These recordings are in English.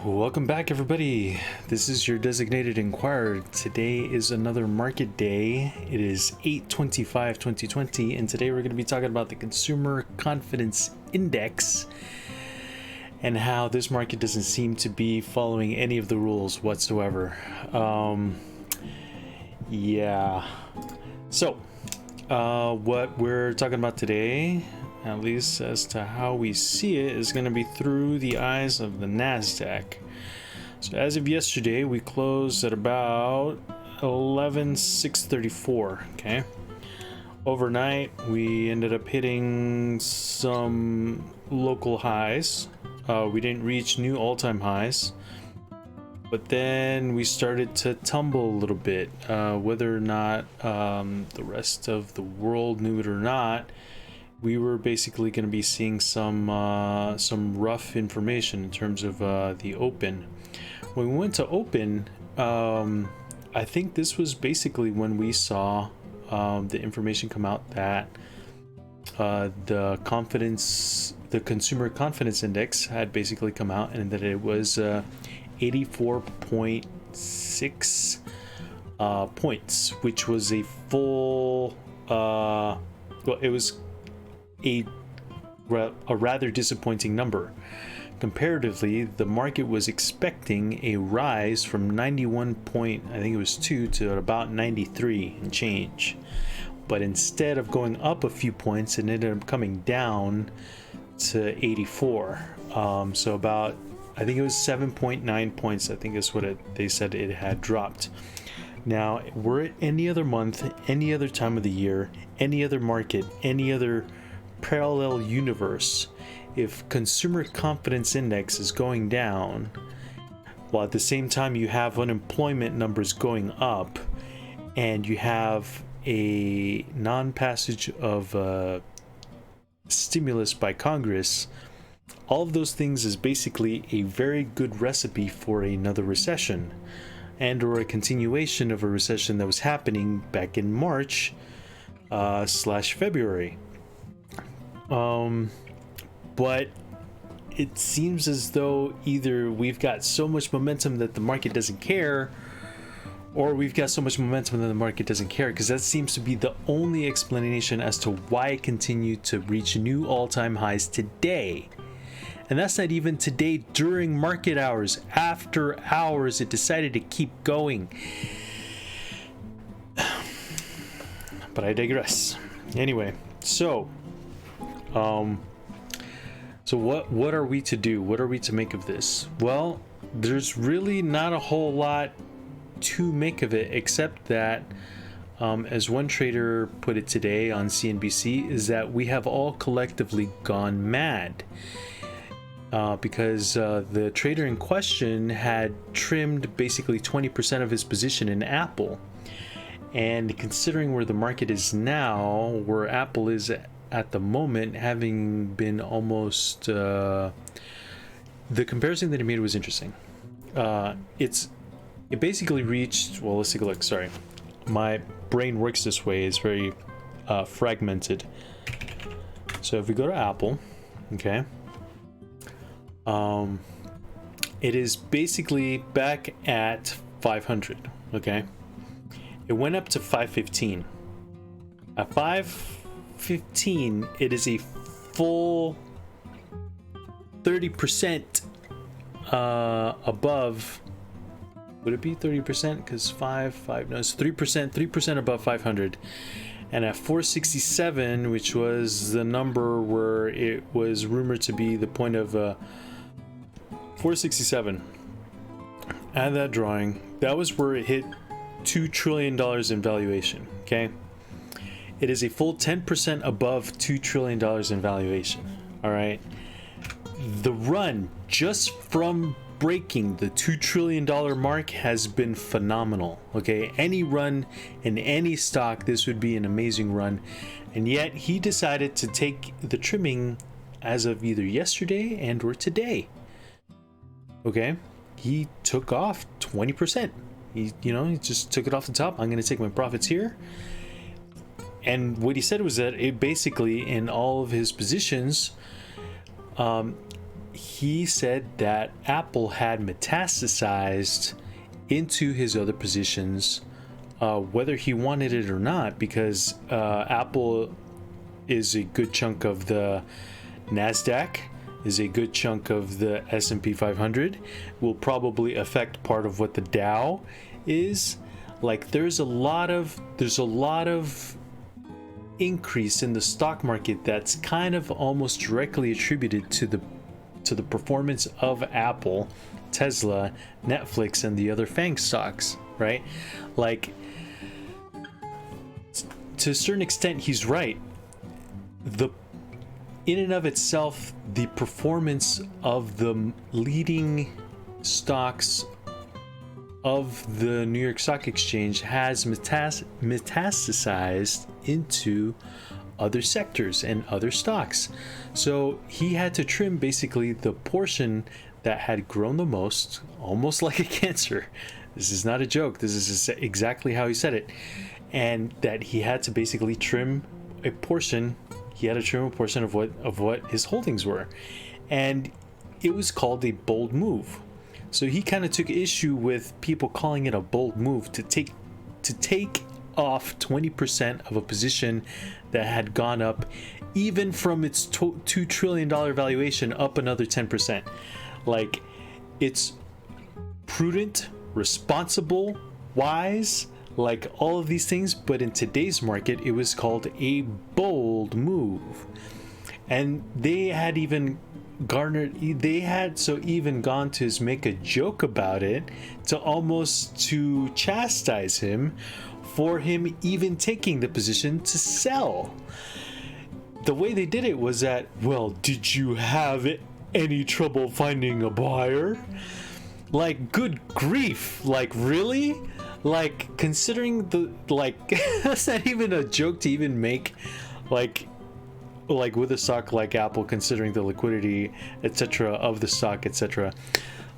Welcome back, everybody. This is your designated Inquirer. Today is another market day. It is 8/25/2020, and today we're going to be talking about the Consumer Confidence Index and how this market doesn't seem to be following any of the rules whatsoever. So what we're talking about today, at least as to how we see it, is going to be through the eyes of the Nasdaq. So as of yesterday, we closed at about 11,634. Okay, overnight we ended up hitting some local highs. We didn't reach new all-time highs, but then we started to tumble a little bit. Whether or not the rest of the world knew it or not, we were basically going to be seeing some rough information in terms of the open. When we went to open, I think this was basically when we saw the information come out that the consumer confidence index had basically come out, and that it was 84.6 points, which was a full it was a rather disappointing number. Comparatively, the market was expecting a rise from 91.2 to about 93 and change, but instead of going up a few points, it ended up coming down to 84. So about, I think it was 7.9 points, I think is what they said it had dropped. Now, were it any other month, any other time of the year, any other market, any other parallel universe, if consumer confidence index is going down while at the same time you have unemployment numbers going up and you have a non-passage of stimulus by Congress, all of those things is basically a very good recipe for another recession and or a continuation of a recession that was happening back in March / February. But it seems as though either we've got so much momentum that the market doesn't care, or we've got so much momentum that the market doesn't care, because that seems to be the only explanation as to why it continued to reach new all-time highs today. And that's not even today during market hours. After hours, it decided to keep going. But I digress. Anyway, so what are we to do? What are we to make of this? Well, there's really not a whole lot to make of it, except that, as one trader put it today on CNBC, is that we have all collectively gone mad. Because the trader in question had trimmed basically 20% of his position in Apple. And considering where the market is now, where Apple is at the moment, having been almost the comparison that he made was interesting. It basically reached, well, let's take a look. Sorry, my brain works this way. It's very fragmented. So if we go to Apple, okay, it is basically back at 500. Okay, it went up to 515. At 515, it is a full 30% above. Would it be 30%? Because 5 no, it's 3% above 500. And at 467, which was the number where it was rumored to be the point of 467, at that drawing, that was where it hit $2 trillion in valuation. Okay, it is a full 10% above $2 trillion in valuation. All right, the run just from breaking the $2 trillion mark has been phenomenal. Okay, any run in any stock, this would be an amazing run, and yet he decided to take the trimming as of either yesterday and or today. Okay, he took off 20%. He just took it off the top. I'm going to take my profits here. And what he said was that it basically, in all of his positions, he said that Apple had metastasized into his other positions, whether he wanted it or not, because Apple is a good chunk of the NASDAQ, is a good chunk of the S&P 500, will probably affect part of what the Dow is. Like, there's a lot of increase in the stock market that's kind of almost directly attributed to the performance of Apple, Tesla, Netflix, and the other FANG stocks, right? Like, to a certain extent, he's right. In and of itself, the performance of the leading stocks of the New York Stock Exchange has metastasized into other sectors and other stocks. So he had to trim basically the portion that had grown the most, almost like a cancer. This is not a joke. This is exactly how he said it. And that he had to basically trim a portion. He had to trim a portion of what his holdings were. And it was called a bold move. So he kind of took issue with people calling it a bold move to take off 20% of a position that had gone up, even from its $2 trillion valuation, up another 10%. Like, it's prudent, responsible, wise, like all of these things, but in today's market, it was called a bold move. And they had even gone to make a joke about it, to chastise him for him even taking the position to sell. The way they did it was that, well, did you have any trouble finding a buyer? Like, good grief, like, really? Like, considering that's not even a joke to even make, like with a stock like Apple, considering the liquidity, etc., of the stock, etc.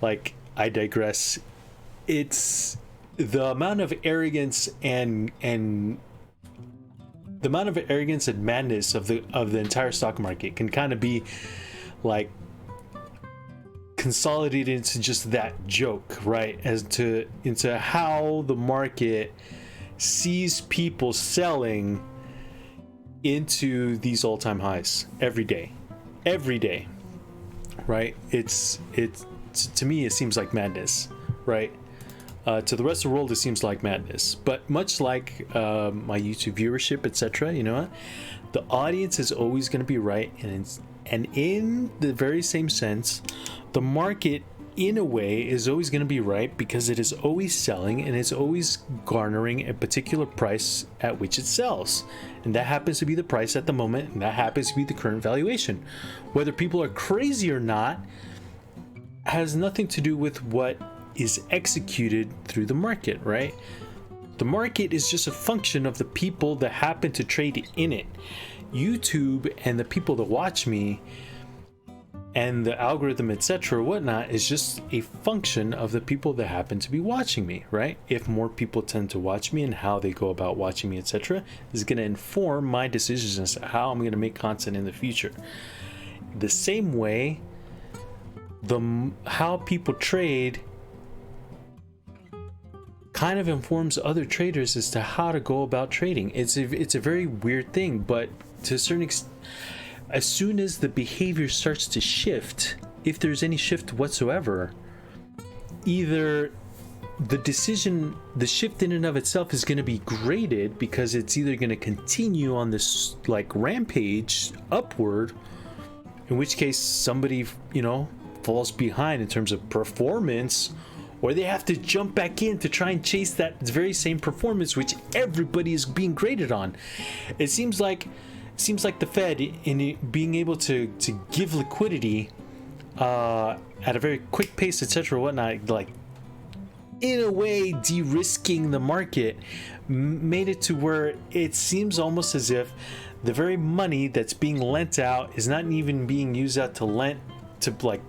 Like, I digress. It's the amount of arrogance and madness of the entire stock market can kind of be like consolidated into just that joke, right? Into how the market sees people selling into these all-time highs every day, right? It's to me, it seems like madness, right? To the rest of the world, it seems like madness. But much like my YouTube viewership, etc., you know what? The audience is always going to be right, and in the very same sense, the market, in a way, is always going to be right, because it is always selling and it's always garnering a particular price at which it sells. And that happens to be the price at the moment, and that happens to be the current valuation. Whether people are crazy or not has nothing to do with what is executed through the market, right? The market is just a function of the people that happen to trade in it. YouTube and the people that watch me and the algorithm, etc., whatnot, is just a function of the people that happen to be watching me, right? If more people tend to watch me and how they go about watching me, etc., is going to inform my decisions as to how I'm going to make content in the future. The same way, how people trade kind of informs other traders as to how to go about trading. It's a very weird thing, but to a certain extent, as soon as the behavior starts to shift, if there's any shift whatsoever, either the shift in and of itself is going to be graded, because it's either going to continue on this like rampage upward, in which case somebody, falls behind in terms of performance, or they have to jump back in to try and chase that very same performance which everybody is being graded on. It seems like the Fed, in being able to give liquidity at a very quick pace, etc., whatnot, like in a way de-risking the market, made it to where it seems almost as if the very money that's being lent out is not even being used out to like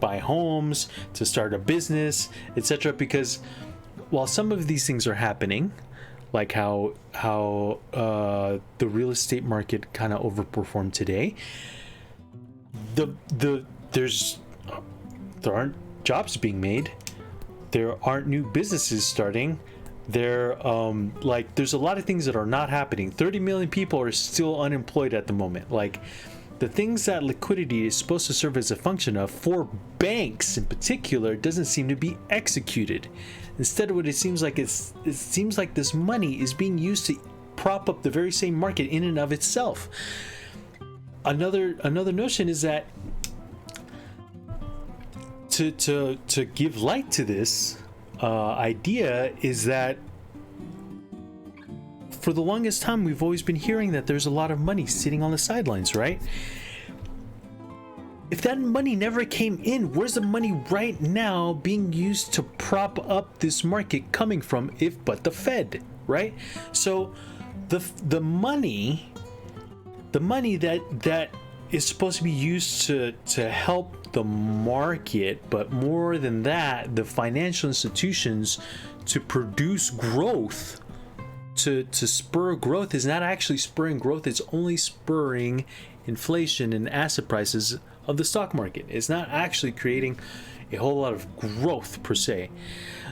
buy homes, to start a business, etc. Because while some of these things are happening, like how the real estate market kind of overperformed today, there's there aren't jobs being made. There aren't new businesses starting. There's a lot of things that are not happening. 30 million people are still unemployed at the moment. Like, the things that liquidity is supposed to serve as a function of for banks in particular doesn't seem to be executed. Instead, what it seems like this money is being used to prop up the very same market in and of itself. Another notion is that to give light to this idea is that for the longest time we've always been hearing that there's a lot of money sitting on the sidelines, right? If that money never came in, where's the money right now being used to prop up this market coming from, if but the Fed, right? So the money that is supposed to be used to help the market, but more than that, the financial institutions to produce growth, to spur growth, is not actually spurring growth. It's only spurring inflation and asset prices of the stock market. It's not actually creating a whole lot of growth per se.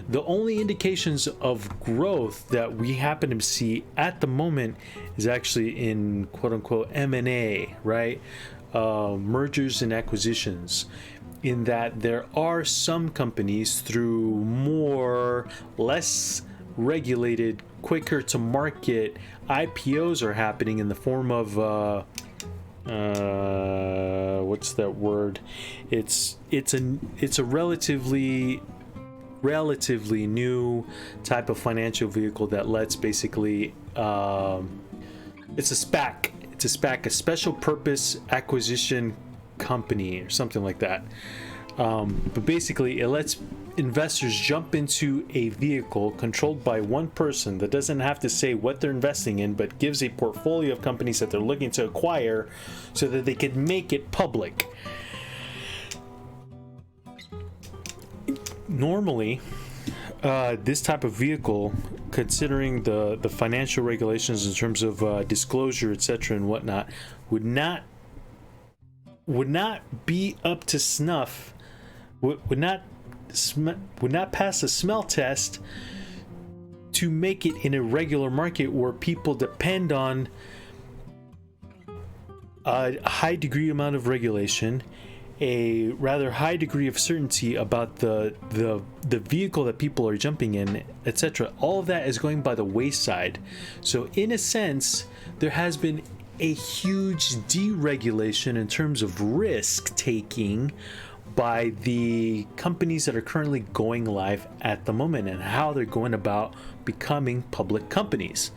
The only indications of growth that we happen to see at the moment is actually in quote unquote M&A, right? Mergers and acquisitions, in that there are some companies through less regulated, quicker to market IPOs are happening in the form of what's that word? It's a relatively new type of financial vehicle that lets basically it's a SPAC. It's a SPAC, a special purpose acquisition company or something like that. But basically it lets investors jump into a vehicle controlled by one person that doesn't have to say what they're investing in, but gives a portfolio of companies that they're looking to acquire so that they can make it public. Normally, this type of vehicle, considering the financial regulations in terms of disclosure, etc. and whatnot, would not be up to snuff, would not pass a smell test to make it in a regular market where people depend on a high degree amount of regulation, a rather high degree of certainty about the vehicle that people are jumping in, etc. All of that is going by the wayside. So in a sense, there has been a huge deregulation in terms of risk taking by the companies that are currently going live at the moment and how they're going about becoming public companies.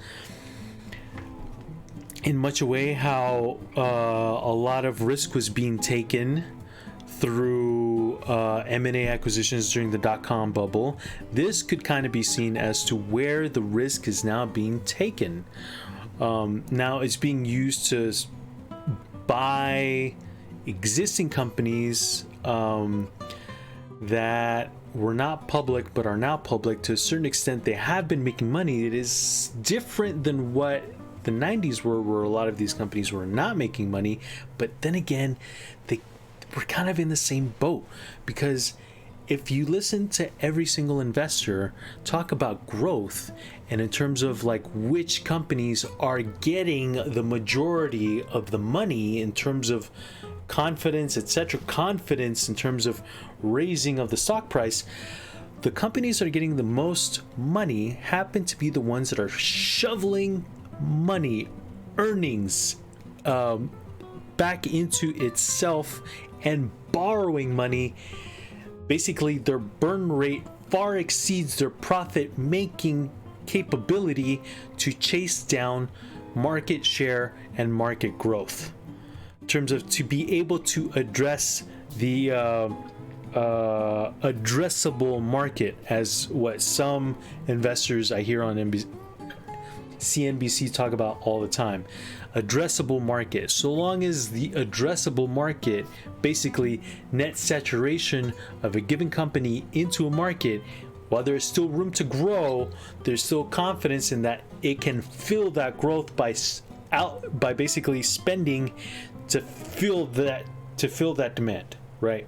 In much a way, how a lot of risk was being taken through M&A acquisitions during the dot-com bubble, this could kind of be seen as to where the risk is now being taken. Now it's being used to buy existing companies that were not public but are now public. To a certain extent, they have been making money. It is different than what the 90s were, where a lot of these companies were not making money. But then again, we're kind of in the same boat, because if you listen to every single investor talk about growth, and in terms of like which companies are getting the majority of the money in terms of confidence, etc., confidence in terms of raising of the stock price, the companies that are getting the most money happen to be the ones that are shoveling money, earnings, back into itself and borrowing money. Basically, their burn rate far exceeds their profit making capability to chase down market share and market growth, in terms of to be able to address the addressable market, as what some investors I hear on CNBC talk about all the time. Addressable market. So long as the addressable market, basically net saturation of a given company into a market, while there's still room to grow, there's still confidence in that it can fill that growth by basically spending to fill that demand, right?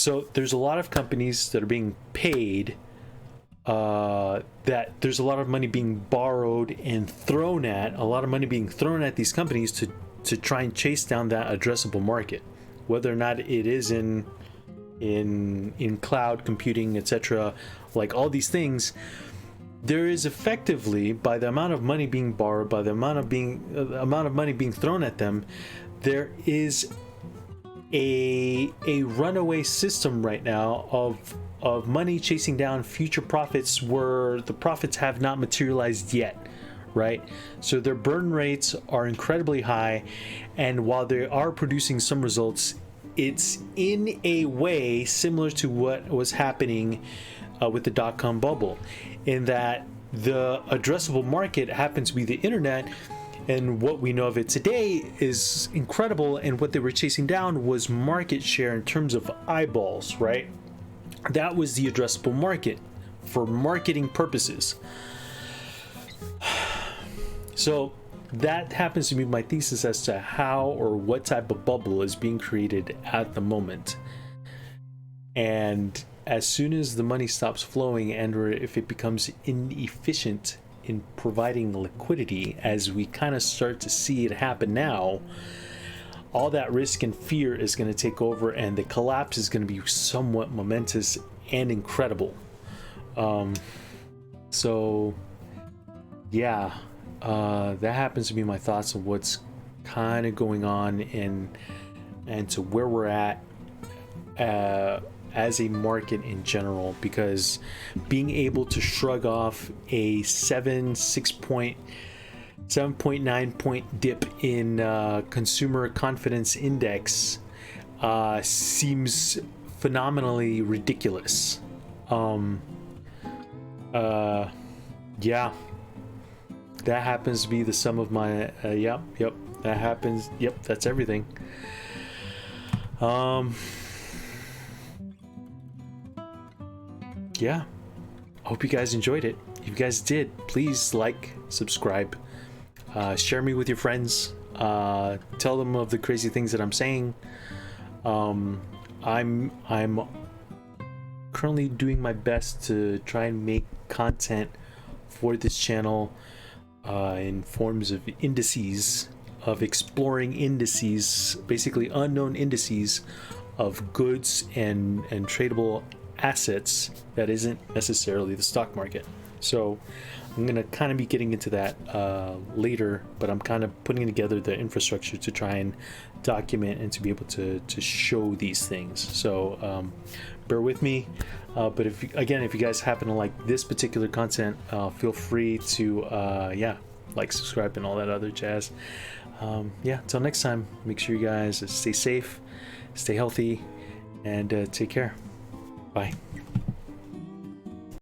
So there's a lot of companies that are being paid, that there's a lot of money being borrowed and thrown at, a lot of money being thrown at these companies to try and chase down that addressable market, whether or not it is in cloud computing, etc. Like all these things, there is effectively, by the amount of money being borrowed, by the amount of money being thrown at them, there is a runaway system right now of money chasing down future profits where the profits have not materialized yet, right? So their burn rates are incredibly high, and while they are producing some results, it's in a way similar to what was happening with the dot-com bubble, in that the addressable market happens to be the internet, and what we know of it today is incredible, and what they were chasing down was market share in terms of eyeballs, right? That was the addressable market for marketing purposes. So that happens to be my thesis as to how or what type of bubble is being created at the moment. And as soon as the money stops flowing, and or if it becomes inefficient in providing liquidity, as we kind of start to see it happen now, all that risk and fear is going to take over, and the collapse is going to be somewhat momentous and incredible. So yeah, that happens to be my thoughts of what's kind of going on, and to where we're at as a market in general, because being able to shrug off a 7.9 point dip in consumer confidence index seems phenomenally ridiculous. Yeah, that happens to be the sum of my yep, that happens, yep, that's everything. Yeah, I hope you guys enjoyed it. If you guys did, please like, subscribe, share me with your friends, tell them of the crazy things that I'm saying. I'm currently doing my best to try and make content for this channel in forms of indices, of exploring indices, basically unknown indices of goods and tradable assets that isn't necessarily the stock market. So I'm going to kind of be getting into that later, but I'm kind of putting together the infrastructure to try and document and to be able to show these things. So bear with me, but if you guys happen to like this particular content, feel free to like, subscribe, and all that other jazz. Till next time, make sure you guys stay safe, stay healthy, and take care. Bye.